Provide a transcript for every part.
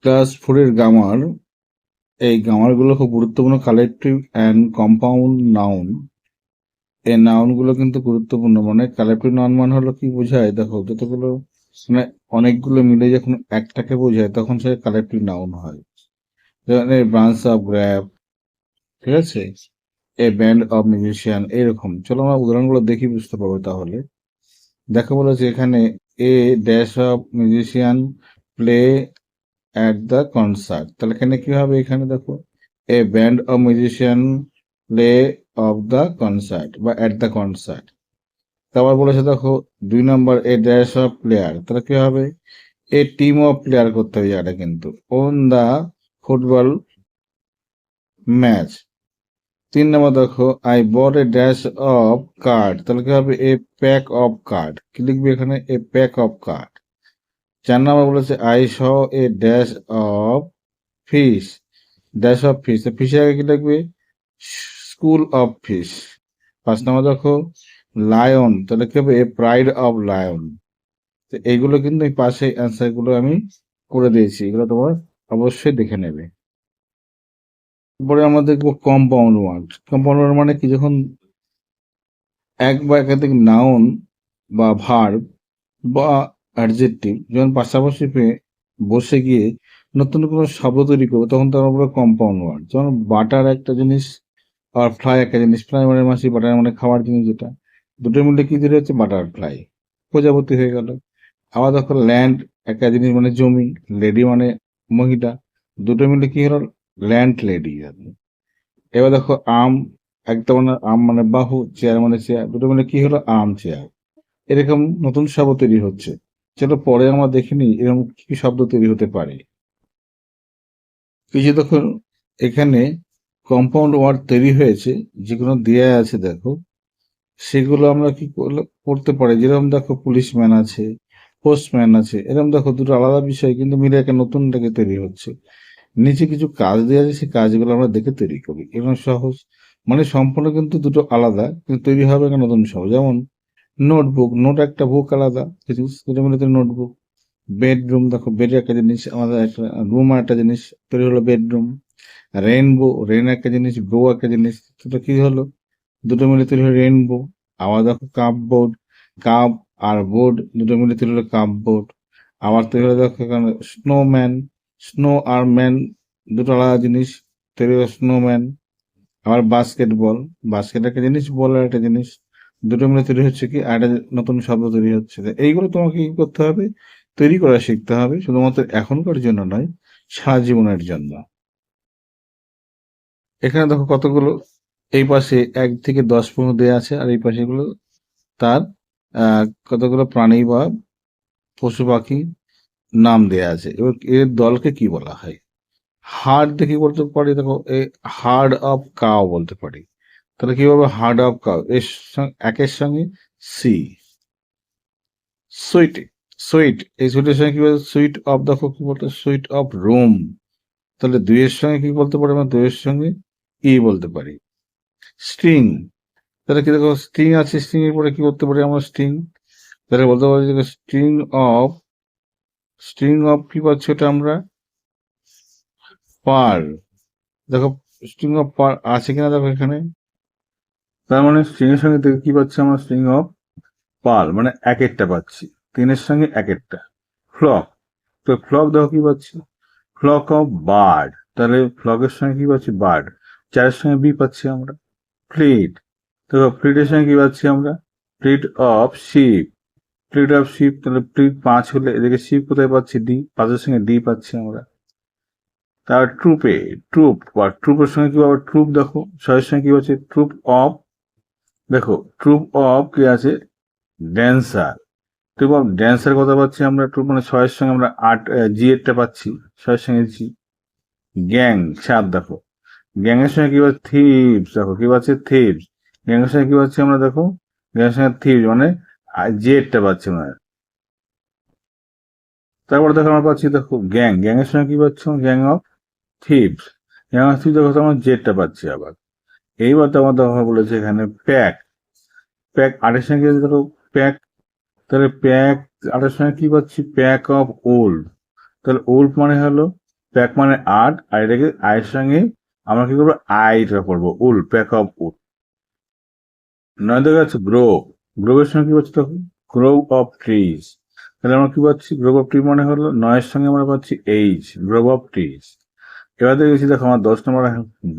Class 4 এর grammar. এই গ্রামারগুলো খুব গুরুত্বপূর্ণ। কালেকটিভ অ্যান্ড কম্পাউন্ড নাউন, এই নাউনগুলো কিন্তু গুরুত্বপূর্ণ। মানে কালেকটিভ নাউন মানে হলো কি বোঝায়, দেখো যতগুলো মানে অনেকগুলো মিলে যখন একটাকে বোঝায় তখন সে কালেকটিভ নাউন হয়। যেমন এই ব্রাঞ্চ অফ গ্র্যাপ, ঠিক আছে, এ ব্যান্ড অফ মিউজিশিয়ান, এরকম। চলো আমরা উদাহরণগুলো দেখি, বুঝতে পারবো তাহলে। দেখো বলেছে এখানে a dash of musician play at the concert, তাহলে এখানে কি হবে, এখানে দেখো a band of musician play of the concert বা অ্যাট দ্য কনসার্ট। তারপর বলেছে দেখো 2 নম্বর এ ড্যাশ অফ প্লেয়ার, তাহলে কি হবে, এ টিম অফ প্লেয়ার করতে হবে এটা কিন্তু, অন দ্য ফুটবল ম্যাচ। 3 নম্বর দেখো I bought A dash of card, তাহলে কি হবে, এ প্যাক অফ কার্ড, কি লিখবে এখানে, এ প্যাক অফ কার্ড। 4 নম্বর বলেছে I saw a dash of fish, dash of fish, ফিশের আগে কি লিখবে, স্কুল অফ ফিশ। 5 নম্বর দেখো লায়ন, তাহলে কি হবে, এ প্রাইড অফ লায়ন। তো এইগুলো কিন্তু এই পাশে অ্যান্সার গুলো আমি করে দিয়েছি, এগুলো তোমার অবশ্যই দেখে নেবে। তারপরে আমরা দেখবো কম্পাউন্ড ওয়ার্ড। কম্পাউন্ড ওয়ার্ড মানে কি, যখন এক বা একাধিক নাউন বা ভার্ব বা অ্যাডজেক্টিভ যখন পাশাপাশি পেয়ে বসে গিয়ে নতুন কোনো শব্দ তৈরি করবো, তখন তার আমরা কম্পাউন্ড ওয়ার্ড। যেমন বাটার একটা জিনিস আর ফ্লাই একটা জিনিস। ফ্লাই মানে মাছি, বাটার মানে খাওয়ার জিনিস, যেটা দুটো মিলে কি তৈরি হচ্ছে, বাটারফ্লাই, প্রজাপতি হয়ে গেল। আবার দেখো ল্যান্ড একটা জিনিস মানে জমি, লেডি মানে মহিলা, দুটো মিলে কি হলো, ল্যান্ড লেডি। এবার দেখো আম, একটা মানে আম মানে বাহু, চেয়ার মানে চেয়ার, দুটো মিলে কি হলো, আর্ম চেয়ার। এরকম নতুন শব্দ তৈরি হচ্ছে। চলো পরে আমরা দেখিনি এরকম কি শব্দ তৈরি হতে পারে। কিছু দেখো এখানে কম্পাউন্ড ওয়ার্ড তৈরি হয়েছে, যেগুলো দেয়া আছে দেখো, সেগুলো আমরা কি করতে পারি। যেরকম দেখো পুলিশম্যান আছে, পোস্টম্যান আছে, এরকম দেখো দুটো আলাদা বিষয় কিন্তু মিলে একটা নতুন থেকে তৈরি হচ্ছে। নিচে কিছু কাজ দেওয়া আছে, সেই কাজগুলো আমরা দেখে তৈরি করি, এবং সহজ। মানে সম্পূর্ণ কিন্তু দুটো আলাদা, কিন্তু তৈরি হবে একটা নতুন শব্দ। যেমন নোটবুক, নোট একটা, বুক আলাদা জিনিস, দুটো মিলে নোটবুক। বেডরুম, দেখো বেড একটা জিনিস, আমাদের একটা রুম আর একটা জিনিস, তৈরি হলো বেডরুম। রেইনবো, রেইন একটা জিনিস, বো একটা জিনিস, দুটো কি হলো, দুটো মিলে তৈরি হলো রেইনবো। আবার দেখো কাপ বোর্ড, কাপ আর বোর্ড দুটো মিলে তৈরি হলো কাপ বোর্ড। আবার তৈরি হলো দেখো এখানে স্নোম্যান, স্নো আর ম্যান দুটো আলাদা জিনিস, তৈরি হলো স্নোম্যান। আবার বাস্কেটবল, বাস্কেট একটা জিনিস, বল আর একটা জিনিস, দুটো মিলে তৈরি হচ্ছে কি, আর একটা নতুন শব্দ তৈরি হচ্ছে। তো এইগুলো তোমাকে কি করতে হবে, তৈরি করা শিখতে হবে, শুধুমাত্র এখনকার জন্য নয়, সারা জীবনের জন্য। এখানে দেখো কতগুলো, এই পাশে 1 থেকে 10 পর্যন্ত দেওয়া আছে, আর এই পাশে গুলো তার কতগুলো প্রাণী বা পশু পাখি নাম দেয়া আছে। এবার এর দলকে কি বলা হয়। হার্ড দেখে বলতে পারি, দেখো এই হার্ড অফ কাউ বলতে পারি। তাহলে কি বলবো, হার্ড অফ কাউ, এর একের সঙ্গে সি। সুইট, সুইট, এই সুইটের সঙ্গে কি বলতে, সুইট অফ, দেখো কি বলতে, সুইট অফ রুম। তাহলে দুইয়ের সঙ্গে কি বলতে পারি, আমরা দুইয়ের সঙ্গে ই বলতে পারি। স্ট্রিং, তাহলে কি দেখো স্ট্রিং আছে, স্ট্রিং এর পরে কি করতে পারি আমরা, স্ট্রিং। তাহলে বলতে পারি যে স্ট্রিং অফ, স্ট্রিং অফ কি পাচ্ছি ওটা আমরা, পার। দেখো স্ট্রিং অফ পার আছে কিনা দেখো এখানে, তার মানে স্ট্রিং এর সঙ্গে দেখে কি পাচ্ছি আমরা, স্ট্রিং অফ পার, মানে এক একটা পাচ্ছি, 3-এর সঙ্গে এক একটা। ফ্লক, তো ফ্লক দেখো কি পাচ্ছি, ফ্লক অফ বার্ড, তাহলে ফ্লকের সঙ্গে কি পাচ্ছি, বার্ড। 4-এর সঙ্গে বি পাচ্ছি আমরা। ফ্লিট, দেখো ফ্লিটের সঙ্গে কি পাচ্ছি আমরা, fleet of ship, fleet of ship, তাহলে ফ্লিট 5 হলে এদিকে শিপ কোথায় পাচ্ছি, ডি, 5-এর সঙ্গে ডি পাচ্ছি আমরা। তার ট্রুপে, ট্রুপ বা ট্রুপের সঙ্গে কি পাবো, ট্রুপ, দেখো 6-এর সঙ্গে কি পাচ্ছি, ট্রুপ অফ, দেখো ট্রুপ অফ কি আছে, ড্যান্সার। ট্রুপ অফ ড্যান্সার কথা পাচ্ছি আমরা, ট্রুপ মানে 6-এর সঙ্গে আমরা 8 জি এরটা পাচ্ছি, 6-এর সঙ্গে জি। গ্যাং, 7, দেখো গ্যাং এর সঙ্গে কি পাচ্ছি, থিপস, দেখো কি পাচ্ছি, থিপস। গ্যাং এর সঙ্গে কি পাচ্ছি আমরা, দেখো গ্যাং এর সঙ্গে থিপস, মানে জি এরটা পাচ্ছি আমরা। তারপরে দেখো আমরা পাচ্ছি, দেখো গ্যাং, গ্যাং এর সঙ্গে কি পাচ্ছি, gang of thieves, gang of thieves, দেখো আমরা জেডটা পাচ্ছি আবার। এইবার তো আমার দেখা বলেছে এখানে প্যাক, প্যাক 8-এর সঙ্গে ধরো প্যাক, তাহলে প্যাক 8-এর সঙ্গে কি পাচ্ছি, প্যাক অফ ওল্ড, তাহলে ওল্ড মানে হলো প্যাক মানে আট, আর এটাকে আয়ের সঙ্গে আমরা কি করবো, আইটা করবো, উল, প্যাক অফ উল। 9 দেখা যাচ্ছে গ্রো, গ্রোভের সঙ্গে কি পাচ্ছি তখন, গ্রো অফ ট্রিজ। তাহলে আমরা কি পাচ্ছি, গ্রো অফ ট্রি মানে হলো 9 সঙ্গে আমরা পাচ্ছি এইচ, গ্রো অফ ট্রিজ। এবার দেখেছি দেখো আমার 10 নম্বর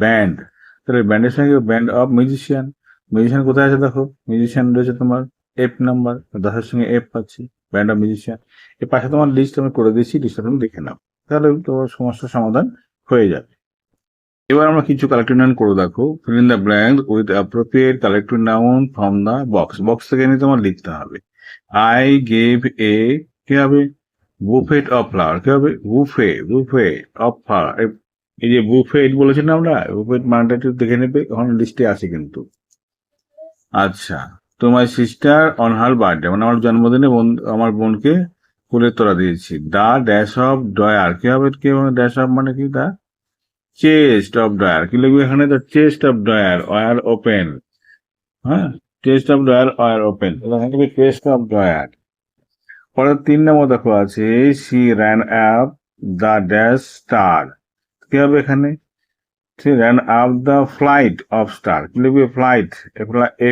ব্যান্ড, তাহলে ব্যান্ডের সঙ্গে ব্যান্ড অফ মিউজিশিয়ান। মিউজিশিয়ান কোথায় আছে দেখো, মিউজিশিয়ান রয়েছে তোমার এফ নাম্বার, 10-এর সঙ্গে এফ পাচ্ছি, ব্যান্ড অফ মিউজিশিয়ান। এর পাশে তোমার লিস্ট আমি করে দিয়েছি, লিস্টটা তুমি দেখে নাও, তাহলে তোমার সমস্যার সমাধান হয়ে যাবে। এবার আমরা কিছু কালেক্টিভ নাউন করে দেখো, fill in the blank with appropriate collective noun from the box. Box থেকে নিয়ে তোমার লিখতে হবে। আই গেভ এ, কি হবে, বুফেট অফ ফ্লাওয়ার, কি হবে, বুফেট অফ ফ্লাওয়ার। এই যে বুফেট বলেছি না আমরা, বুফেট মানটা একটু দেখে নেবে, ওখানে লিস্টে আছে কিন্তু। আচ্ছা, তো my sister on her birthday, মানে আমার জন্মদিনে আমার বোনকে ফুলের তোড়া দিয়েছি। দা ড্যাশ অফ ডয়ার, কি হবে, কি হবে, ড্যাশ অফ মানে কি, দা চেস্ট অফ ডয়ার, কি লিখবে এখানে, the chest of drawer were open. হ্যাঁ, chest of drawer were open, এখানে চেস্ট অফ ডয়ার। পরে 3 নম্বর দেখো আছে, she ran up the dash star, কি হবে এখানে, she ran up the flight of star, কি লিখবে, flight,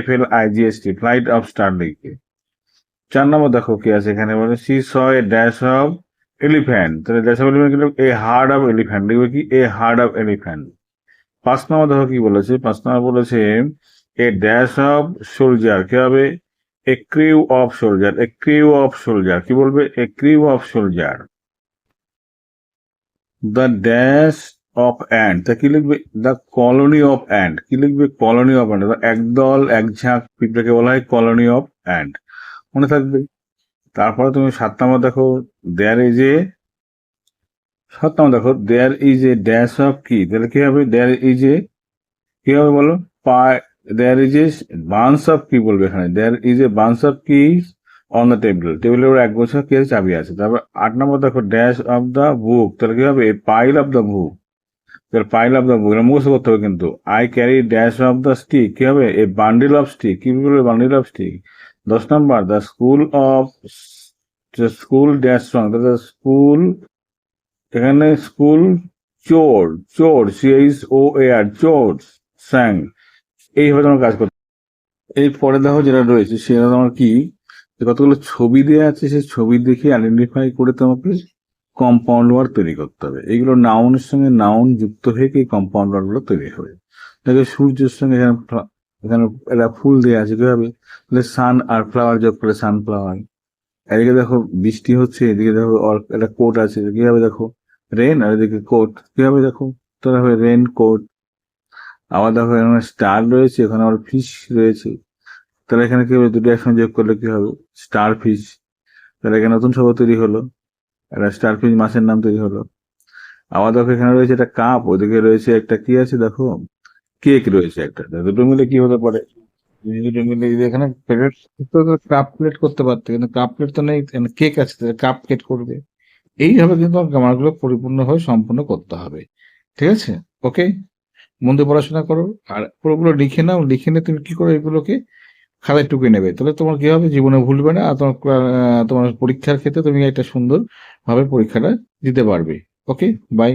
FLIGST, flight of star লিখবে। 4 নম্বর দেখো কি আছে এখানে, বলে she saw a dash of elephant, তাহলে ড্যাশ অফ এলিফ্যান্ট কি লিখবে, এ হার্ড অফ এলিফ্যান্ট, লিখবে কি, এ হার্ড অফ এলিফ্যান্ট। 5 নম্বর দেখো কি বলেছে, 5 নম্বর বলেছে এ ড্যাশ অফ সোলজার, কি হবে, a crew of soldier, a crew of soldier, কি বলবে, a crew of soldier. The dash of and, তা কি লিখবে, দ্য কলোনি অফ অ্যান্ড, কি লিখবে, কলোনি অফ অ্যান্ড, একদল এক ঝাঁক পিঁপড়েকে বলা হয় কলোনি অফ অ্যান্ড, মনে থাকবে। তারপরে তুমি 7 নম্বর দেখো, দেয়ার ইজ এ, 7 নম্বর দেখো, there is a dash of কি, তাহলে কি হবে, দেয়ার ইজ এ, কি হবে বলো, পাই, there is a bunch of কি বলবে এখানে, there is a bunch of keys on the table, টেবিলের উপর এক গোছা কি আছে, চাবি আছে। তারপর 8 নম্বর দেখো, ড্যাশ অফ দ্য বুক, তাহলে কি হবে, এ পাইল অফ দ্য বুক, তাহলে পাইল অফ দ্য বুক, এটা মুখস্থ করতে হবে কিন্তু। I carry dash of the stick, কি হবে, এ বান্ডিল অফ স্টিক, কি বলবে, bundle of stick. 10 number, the school of, school dash song, the school, এখানে স্কুল চোর, চোর, CHOAR, চোর স্যাং। এইভাবে তোমার কাজ করতে। এই পরে দেখো যেটা রয়েছে সেটা তোমার কি, যে কতগুলো ছবি দেওয়া আছে, সেই ছবি দেখে আইডেন্টিফাই করে তোমাকে কম্পাউন্ড ওয়ার্ড তৈরি করতে হবে। এইগুলো নাউনের সঙ্গে নাউন যুক্ত হয়ে কি কম্পাউন্ড ওয়ার্ড গুলো তৈরি হবে। দেখো সূর্যের সঙ্গে এখানে এখানে একটা ফুল দেওয়া আছে, কি হবে, সান আর ফ্লাওয়ার যোগ করে সানফ্লাওয়ার। এদিকে দেখো বৃষ্টি হচ্ছে, এদিকে দেখো একটা কোট আছে, কি হবে দেখো, রেন, আর এদিকে কোট, কি হবে দেখো, তাহলে হবে রেন কোট। আবার দেখো এখানে স্টার রয়েছে, এখানে আবার ফিশ রয়েছে, তাহলে এখানে কি হবে, দুটো একসঙ্গে যোগ করলে কি হবে, স্টার ফিশ। তাহলে এখানে নতুন শব্দ তৈরি হলো, একটা স্টার ফিশ মাছের নাম তৈরি হলো। আবার দেখো এখানে রয়েছে একটা কাপ, ওদিকে রয়েছে একটা কি আছে দেখো, কেক রয়েছে একটা, দুটো মিলে কি হতে পারে, দুটো মিলে যদি এখানে প্লেট, কাপ প্লেট করতে পারতো, কিন্তু কাপ প্লেট তো নেই, কেক আছে, কাপ কেক করবে। এইভাবে কিন্তু গ্রামারগুলো পরিপূর্ণভাবে সম্পূর্ণ করতে হবে। ঠিক আছে, ওকে, মন দিয়ে পড়াশোনা করো, আর পুরোগুলো লিখে নাও, লিখে নিয়ে তুমি কি করো, এগুলোকে খাতায় টুকে নেবে, তাহলে তোমার কি হবে, জীবনে ভুলবে না, আর তোমার তোমার পরীক্ষার ক্ষেত্রে তুমি একটা সুন্দর ভাবে পরীক্ষাটা দিতে পারবে। ওকে, বাই।